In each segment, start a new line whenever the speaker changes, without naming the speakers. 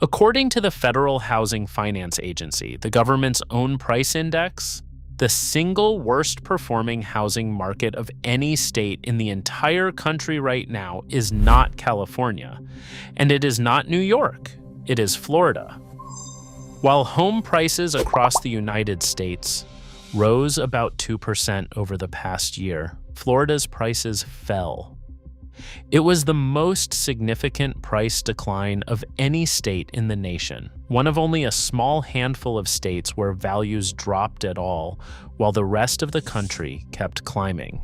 According to the Federal Housing Finance Agency, the government's own price index, the single worst performing housing market of any state in the entire country right now is not California, and it is not New York, it is Florida. While home prices across the United States rose about 2% over the past year, Florida's prices fell. It was the most significant price decline of any state in the nation, one of only a small handful of states where values dropped at all, while the rest of the country kept climbing.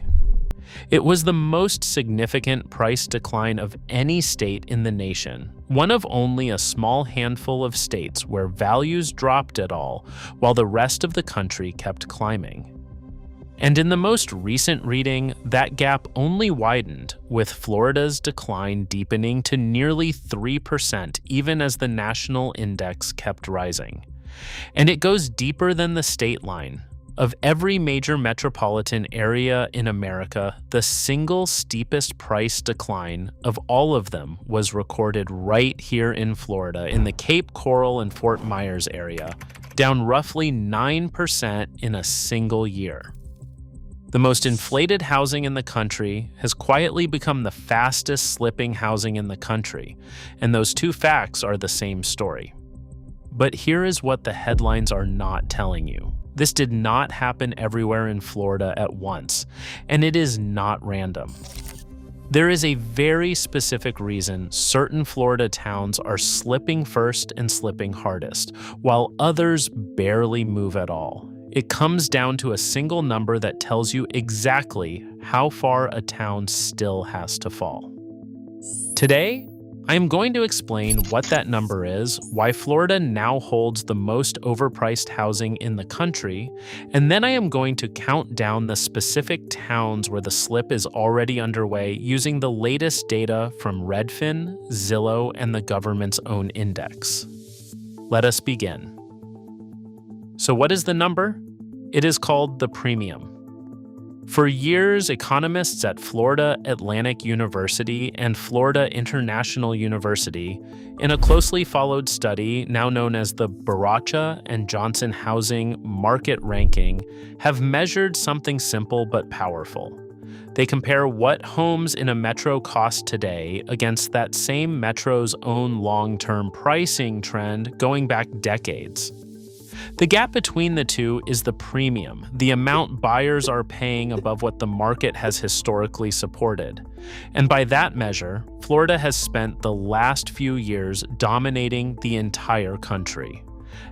It was the most significant price decline of any state in the nation, one of only a small handful of states where values dropped at all, while the rest of the country kept climbing. And in the most recent reading, that gap only widened, with Florida's decline deepening to nearly 3% even as the national index kept rising. And it goes deeper than the state line. Of every major metropolitan area in America, the single steepest price decline of all of them was recorded right here in Florida, in the Capecoral and Fort Myers area, down roughly 9% in a single year. The most inflated housing in the country has quietly become the fastest slipping housing in the country, and those two facts are the same story. But here is what the headlines are not telling you. This did not happen everywhere in Florida at once, and it is not random. There is a very specific reason certain Florida towns are slipping first and slipping hardest, while others barely move at all. It comes down to a single number that tells you exactly how far a town still has to fall. Today, I am going to explain what that number is, why Florida now holds the most overpriced housing in the country, and then I am going to count down the specific towns where the slip is already underway using the latest data from Redfin, Zillow, and the government's own index. Let us begin. So what is the number? It is called the premium. For years, economists at Florida Atlantic University and Florida International University, in a closely followed study now known as the Baracha and Johnson Housing Market Ranking, have measured something simple but powerful. They compare what homes in a metro cost today against that same metro's own long-term pricing trend going back decades. The gap between the two is the premium, the amount buyers are paying above what the market has historically supported. And by that measure, Florida has spent the last few years dominating the entire country.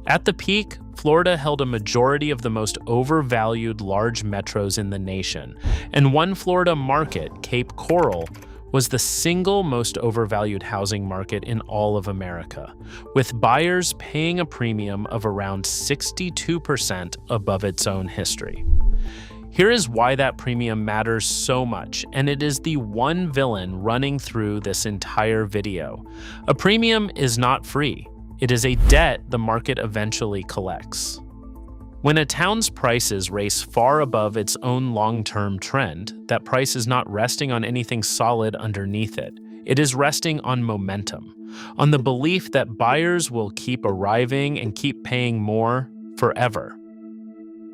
At the peak, Florida held a majority of the most overvalued large metros in the nation, and one Florida market, Capecoral, was the single most overvalued housing market in all of America, with buyers paying a premium of around 62% above its own history. Here is why that premium matters so much, and it is the one villain running through this entire video. A premium is not free. It is a debt the market eventually collects. When a town's prices race far above its own long-term trend, that price is not resting on anything solid underneath it. It is resting on momentum, on the belief that buyers will keep arriving and keep paying more forever.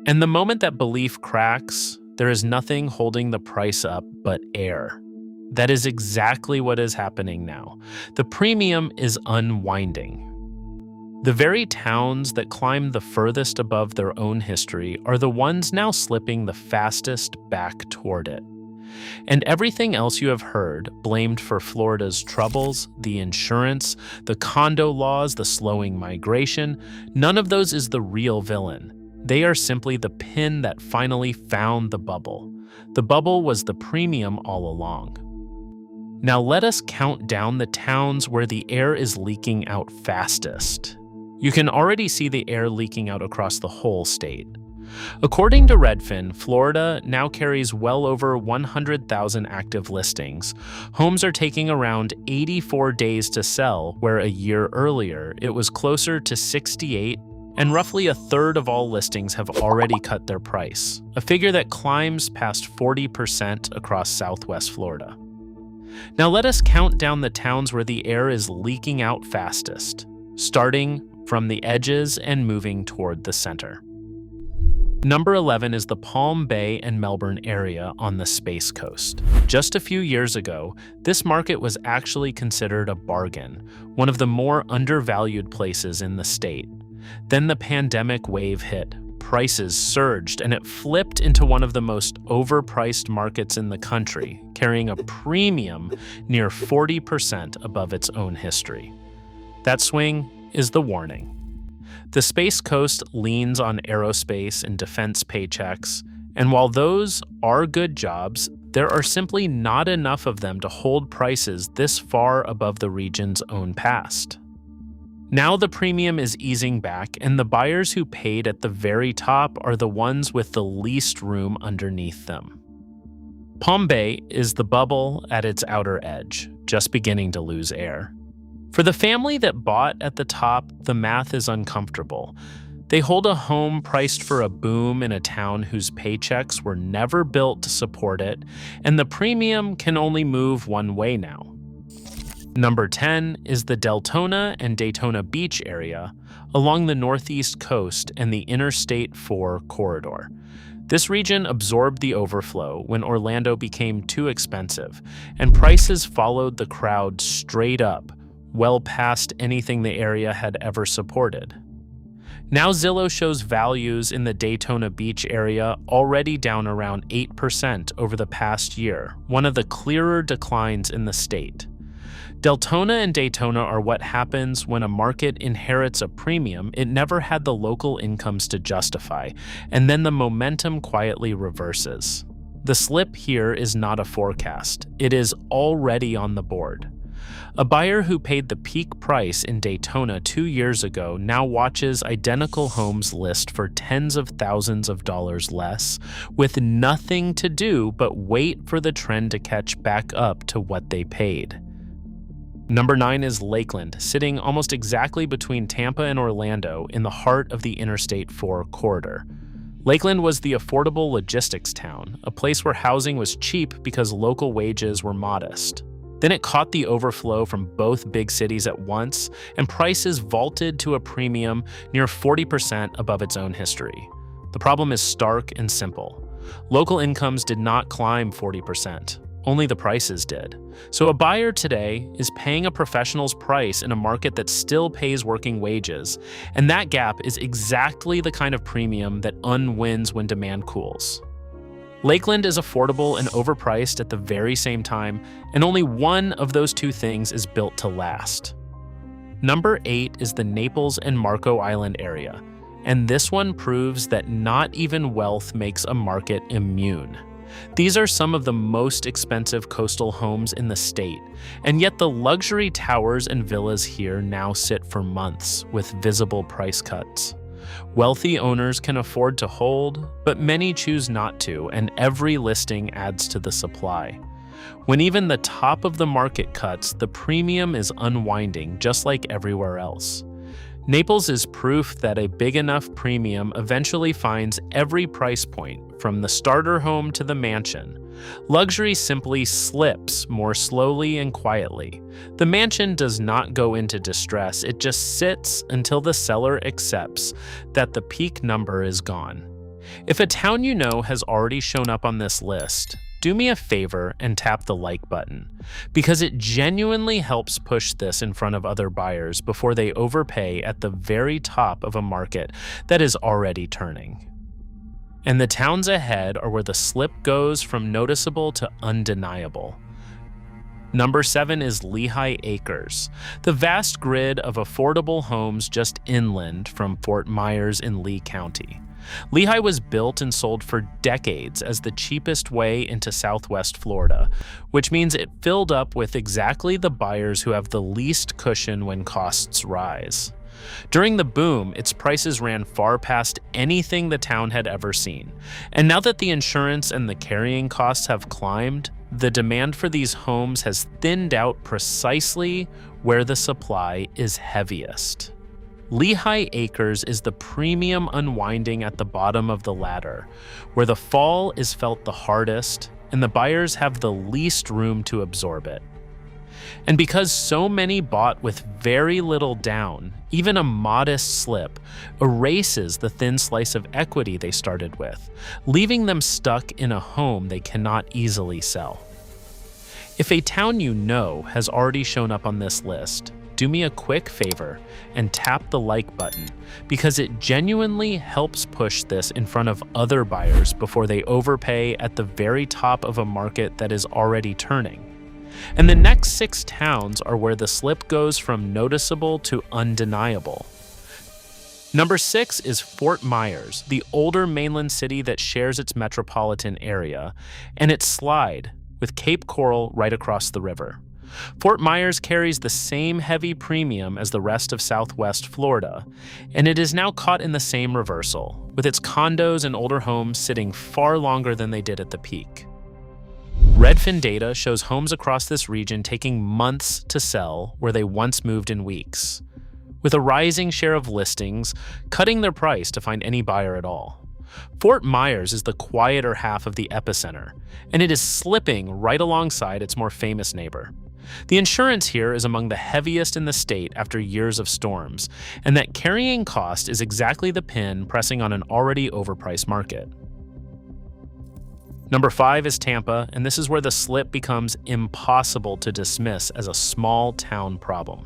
And the moment that belief cracks, there is nothing holding the price up but air. That is exactly what is happening now. The premium is unwinding. The very towns that climb the furthest above their own history are the ones now slipping the fastest back toward it. And everything else you have heard, blamed for Florida's troubles, the insurance, the condo laws, the slowing migration, none of those is the real villain. They are simply the pin that finally found the bubble. The bubble was the premium all along. Now let us count down the towns where the air is leaking out fastest. You can already see the air leaking out across the whole state. According to Redfin, Florida now carries well over 100,000 active listings. Homes are taking around 84 days to sell, where a year earlier it was closer to 68, and roughly a third of all listings have already cut their price, a figure that climbs past 40% across Southwest Florida. Now let us count down the towns where the air is leaking out fastest. starting from the edges and moving toward the center. Number 11 is the Palm Bay and Melbourne area on the Space Coast. Just a few years ago, this market was actually considered a bargain, one of the more undervalued places in the state. Then the pandemic wave hit, prices surged, and it flipped into one of the most overpriced markets in the country, carrying a premium near 40% above its own history. That swing is the warning. The Space Coast leans on aerospace and defense paychecks, and while those are good jobs, there are simply not enough of them to hold prices this far above the region's own past. Now the premium is easing back, and the buyers who paid at the very top are the ones with the least room underneath them. Palm Bay is the bubble at its outer edge, just beginning to lose air. For the family that bought at the top, the math is uncomfortable. They hold a home priced for a boom in a town whose paychecks were never built to support it, and the premium can only move one way now. Number 10 is the Deltona and Daytona Beach area along the northeast coast and the Interstate 4 corridor. This region absorbed the overflow when Orlando became too expensive, and prices followed the crowd straight up, well past anything the area had ever supported. Now Zillow shows values in the Daytona Beach area already down around 8% over the past year, one of the clearer declines in the state. Deltona and Daytona are what happens when a market inherits a premium it never had the local incomes to justify, and then the momentum quietly reverses. The slip here is not a forecast, it is already on the board. A buyer who paid the peak price in Daytona 2 years ago now watches identical homes list for tens of thousands of dollars less, with nothing to do but wait for the trend to catch back up to what they paid. Number 9 is Lakeland, sitting almost exactly between Tampa and Orlando in the heart of the Interstate 4 corridor. Lakeland was the affordable logistics town, a place where housing was cheap because local wages were modest. Then it caught the overflow from both big cities at once, and prices vaulted to a premium near 40% above its own history. The problem is stark and simple. Local incomes did not climb 40%. Only the prices did. So a buyer today is paying a professional's price in a market that still pays working wages, and that gap is exactly the kind of premium that unwinds when demand cools. Lakeland is affordable and overpriced at the very same time, and only one of those two things is built to last. Number 8 is the Naples and Marco Island area, and this one proves that not even wealth makes a market immune. These are some of the most expensive coastal homes in the state, and yet the luxury towers and villas here now sit for months with visible price cuts. Wealthy owners can afford to hold, but many choose not to, and every listing adds to the supply. When even the top of the market cuts, the premium is unwinding just like everywhere else. Naples is proof that a big enough premium eventually finds every price point, from the starter home to the mansion. Luxury simply slips more slowly and quietly. The mansion does not go into distress, it just sits until the seller accepts that the peak number is gone. If a town you know has already shown up on this list, do me a favor and tap the like button, because it genuinely helps push this in front of other buyers before they overpay at the very top of a market that is already turning. And the towns ahead are where the slip goes from noticeable to undeniable. Number 7 is Lehigh Acres, the vast grid of affordable homes just inland from Fort Myers in Lee County. Lehigh was built and sold for decades as the cheapest way into Southwest Florida, which means it filled up with exactly the buyers who have the least cushion when costs rise. During the boom, its prices ran far past anything the town had ever seen. And now that the insurance and the carrying costs have climbed, the demand for these homes has thinned out precisely where the supply is heaviest. Lehigh Acres is the premium unwinding at the bottom of the ladder, where the fall is felt the hardest and the buyers have the least room to absorb it. And because so many bought with very little down, even a modest slip erases the thin slice of equity they started with, leaving them stuck in a home they cannot easily sell. If a town you know has already shown up on this list, do me a quick favor and tap the like button, because it genuinely helps push this in front of other buyers before they overpay at the very top of a market that is already turning. And the next 6 towns are where the slip goes from noticeable to undeniable. Number 6 is Fort Myers, the older mainland city that shares its metropolitan area, and its slide with Cape Coral right across the river. Fort Myers carries the same heavy premium as the rest of Southwest Florida, and it is now caught in the same reversal, with its condos and older homes sitting far longer than they did at the peak. Redfin data shows homes across this region taking months to sell where they once moved in weeks, with a rising share of listings cutting their price to find any buyer at all. Fort Myers is the quieter half of the Epicenter, and it is slipping right alongside its more famous neighbor. The insurance here is among the heaviest in the state after years of storms, and that carrying cost is exactly the pin pressing on an already overpriced market. Number 5 is Tampa, and this is where the slip becomes impossible to dismiss as a small town problem.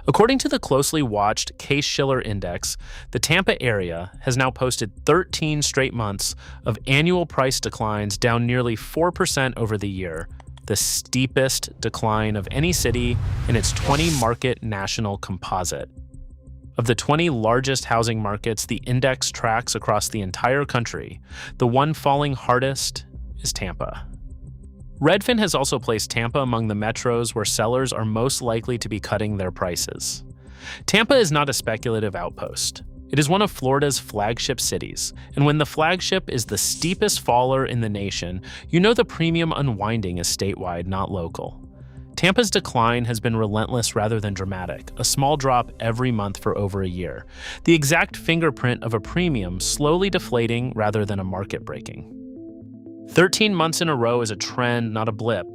According to the closely watched Case-Shiller Index, the Tampa area has now posted 13 straight months of annual price declines, down nearly 4% over the year, the steepest decline of any city in its 20-market national composite. Of the 20 largest housing markets the index tracks across the entire country, the one falling hardest is Tampa. Redfin has also placed Tampa among the metros where sellers are most likely to be cutting their prices. Tampa is not a speculative outpost. It is one of Florida's flagship cities, and when the flagship is the steepest faller in the nation, you know the premium unwinding is statewide, not local. Tampa's decline has been relentless rather than dramatic, a small drop every month for over a year, the exact fingerprint of a premium slowly deflating rather than a market breaking. 13 months in a row is a trend, not a blip.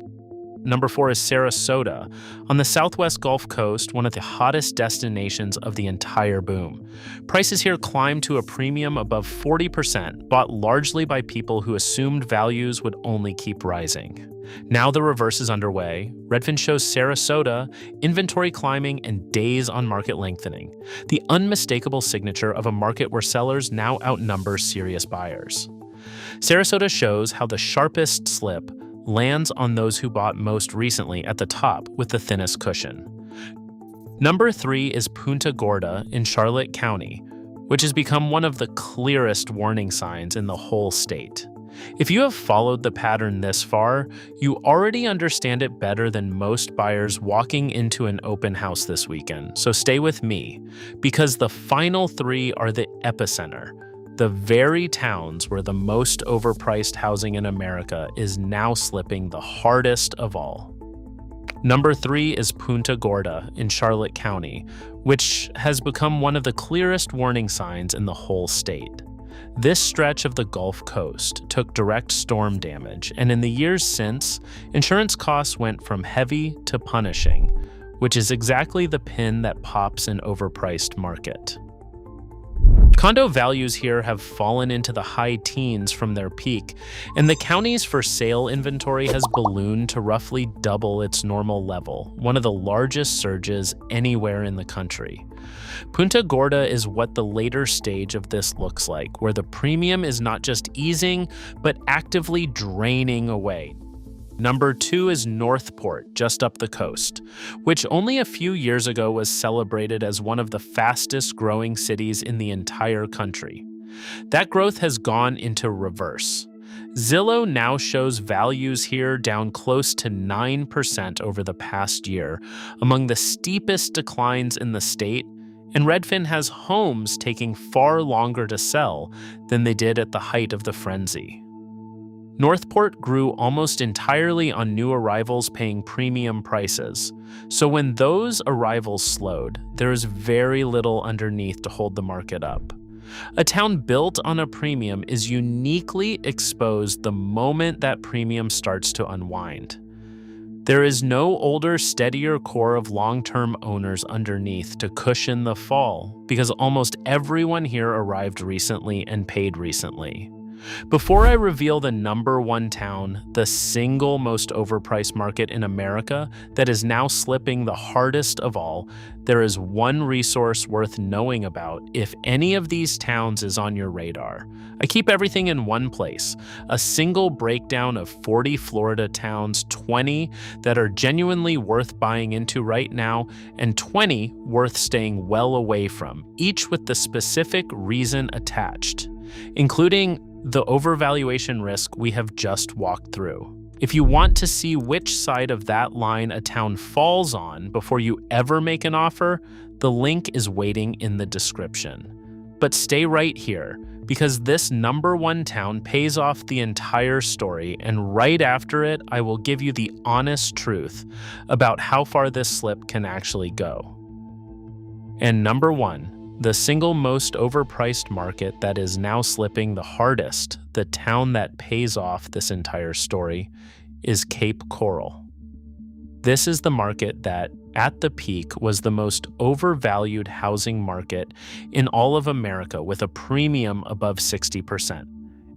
Number 4 is Sarasota, on the southwest Gulf Coast, one of the hottest destinations of the entire boom. Prices here climbed to a premium above 40%, bought largely by people who assumed values would only keep rising. Now the reverse is underway. Redfin shows Sarasota, inventory climbing and days on market lengthening, the unmistakable signature of a market where sellers now outnumber serious buyers. Sarasota shows how the sharpest slip lands on those who bought most recently at the top with the thinnest cushion. Number 3 is Punta Gorda in Charlotte County, which has become one of the clearest warning signs in the whole state. If you have followed the pattern this far, you already understand it better than most buyers walking into an open house this weekend, so stay with me, because the final 3 are the epicenter, the very towns where the most overpriced housing in America is now slipping the hardest of all. Number 3 is Punta Gorda in Charlotte County, which has become one of the clearest warning signs in the whole state. This stretch of the Gulf Coast took direct storm damage, and in the years since, insurance costs went from heavy to punishing, which is exactly the pin that pops an overpriced market. Condo values here have fallen into the high teens from their peak, and the county's for sale inventory has ballooned to roughly double its normal level, one of the largest surges anywhere in the country. Punta Gorda is what the later stage of this looks like, where the premium is not just easing, but actively draining away. Number 2 is Northport, just up the coast, which only a few years ago was celebrated as one of the fastest growing cities in the entire country. That growth has gone into reverse. Zillow now shows values here down close to 9% over the past year, among the steepest declines in the state, and Redfin has homes taking far longer to sell than they did at the height of the frenzy. Northport grew almost entirely on new arrivals paying premium prices, so when those arrivals slowed, there is very little underneath to hold the market up. A town built on a premium is uniquely exposed the moment that premium starts to unwind. There is no older, steadier core of long-term owners underneath to cushion the fall, because almost everyone here arrived recently and paid recently. Before I reveal the number one town, the single most overpriced market in America that is now slipping the hardest of all, there is one resource worth knowing about if any of these towns is on your radar. I keep everything in one place, a single breakdown of 40 Florida towns, 20 that are genuinely worth buying into right now, and 20 worth staying well away from, each with the specific reason attached, including the overvaluation risk we have just walked through. If you want to see which side of that line a town falls on before you ever make an offer, the link is waiting in the description. But stay right here, because this number one town pays off the entire story, and right after it, I will give you the honest truth about how far this slip can actually go. And number one, the single most overpriced market that is now slipping the hardest, the town that pays off this entire story, is Cape Coral. This is the market that, at the peak, was the most overvalued housing market in all of America, with a premium above 60%.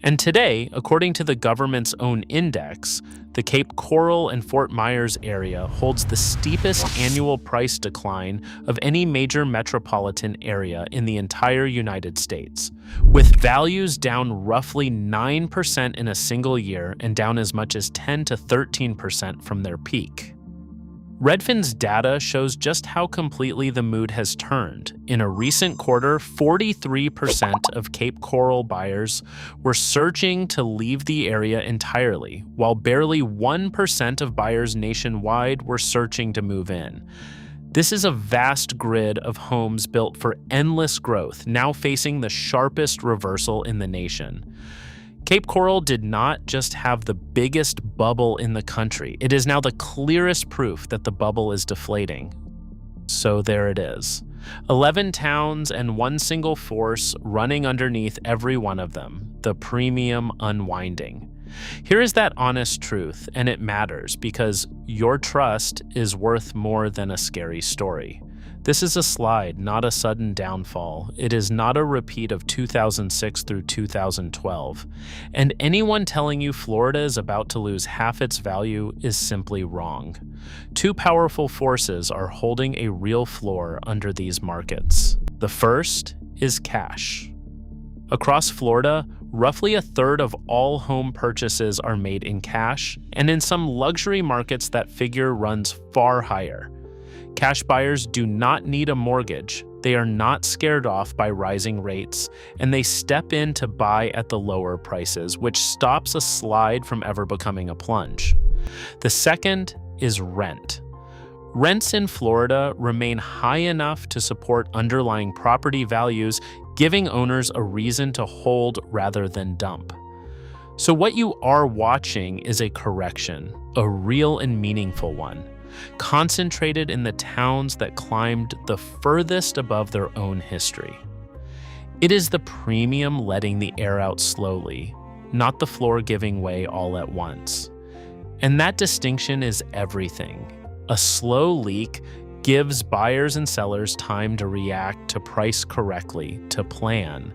And today, according to the government's own index, the Cape Coral and Fort Myers area holds the steepest annual price decline of any major metropolitan area in the entire United States, with values down roughly 9% in a single year and down as much as 10 to 13% from their peak. Redfin's data shows just how completely the mood has turned. In a recent quarter, 43% of Cape Coral buyers were searching to leave the area entirely, while barely 1% of buyers nationwide were searching to move in. This is a vast grid of homes built for endless growth, now facing the sharpest reversal in the nation. Cape Coral did not just have the biggest bubble in the country. It is now the clearest proof that the bubble is deflating. So there it is. 11 towns and one single force running underneath every one of them, the premium unwinding. Here is that honest truth, and it matters because your trust is worth more than a scary story. This is a slide, not a sudden downfall. It is not a repeat of 2006 through 2012. And anyone telling you Florida is about to lose half its value is simply wrong. Two powerful forces are holding a real floor under these markets. The first is cash. Across Florida, roughly a third of all home purchases are made in cash, and in some luxury markets that figure runs far higher. Cash buyers do not need a mortgage, they are not scared off by rising rates, and they step in to buy at the lower prices, which stops a slide from ever becoming a plunge. The second is rent. Rents in Florida remain high enough to support underlying property values, giving owners a reason to hold rather than dump. So what you are watching is a correction, a real and meaningful one, concentrated in the towns that climbed the furthest above their own history. It is the premium letting the air out slowly, not the floor giving way all at once. And that distinction is everything. A slow leak gives buyers and sellers time to react, to price correctly, to plan.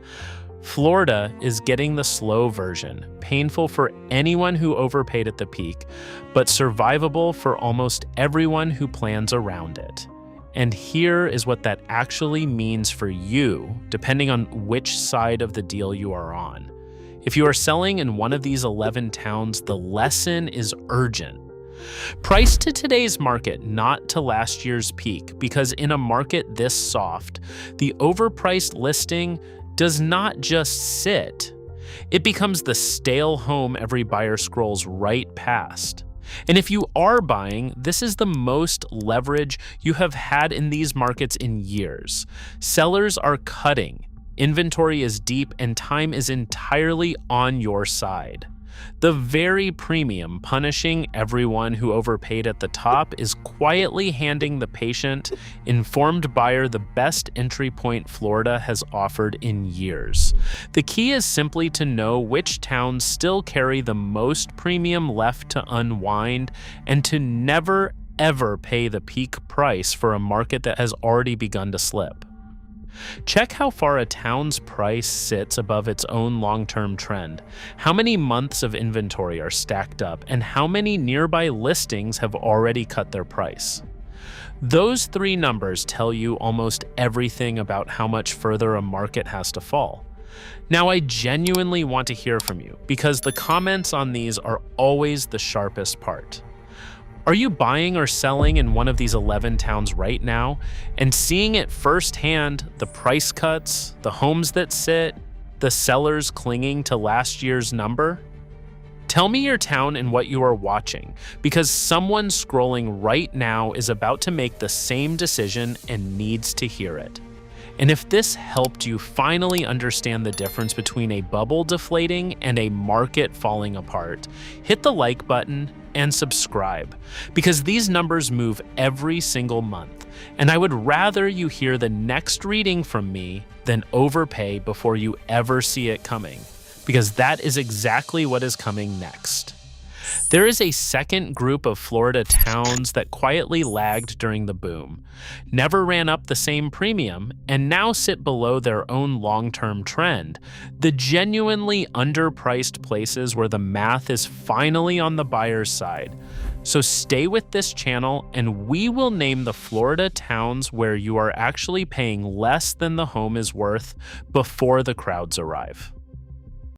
Florida is getting the slow version, painful for anyone who overpaid at the peak, but survivable for almost everyone who plans around it. And here is what that actually means for you, depending on which side of the deal you are on. If you are selling in one of these 11 towns, the lesson is urgent. Price to today's market, not to last year's peak, because in a market this soft, the overpriced listing does not just sit. It becomes the stale home every buyer scrolls right past. And if you are buying, this is the most leverage you have had in these markets in years. Sellers are cutting, inventory is deep, and time is entirely on your side. The very premium punishing everyone who overpaid at the top is quietly handing the patient, informed buyer the best entry point Florida has offered in years. The key is simply to know which towns still carry the most premium left to unwind and to never, ever pay the peak price for a market that has already begun to slip. Check how far a town's price sits above its own long-term trend, how many months of inventory are stacked up, and how many nearby listings have already cut their price. Those three numbers tell you almost everything about how much further a market has to fall. Now, I genuinely want to hear from you because the comments on these are always the sharpest part. Are you buying or selling in one of these 11 towns right now and seeing it firsthand, the price cuts, the homes that sit, the sellers clinging to last year's number? Tell me your town and what you are watching, because someone scrolling right now is about to make the same decision and needs to hear it. And if this helped you finally understand the difference between a bubble deflating and a market falling apart, hit the like button and subscribe, because these numbers move every single month, and I would rather you hear the next reading from me than overpay before you ever see it coming, because that is exactly what is coming next. There is a second group of Florida towns that quietly lagged during the boom, never ran up the same premium, and now sit below their own long-term trend, the genuinely underpriced places where the math is finally on the buyer's side. So stay with this channel and we will name the Florida towns where you are actually paying less than the home is worth before the crowds arrive.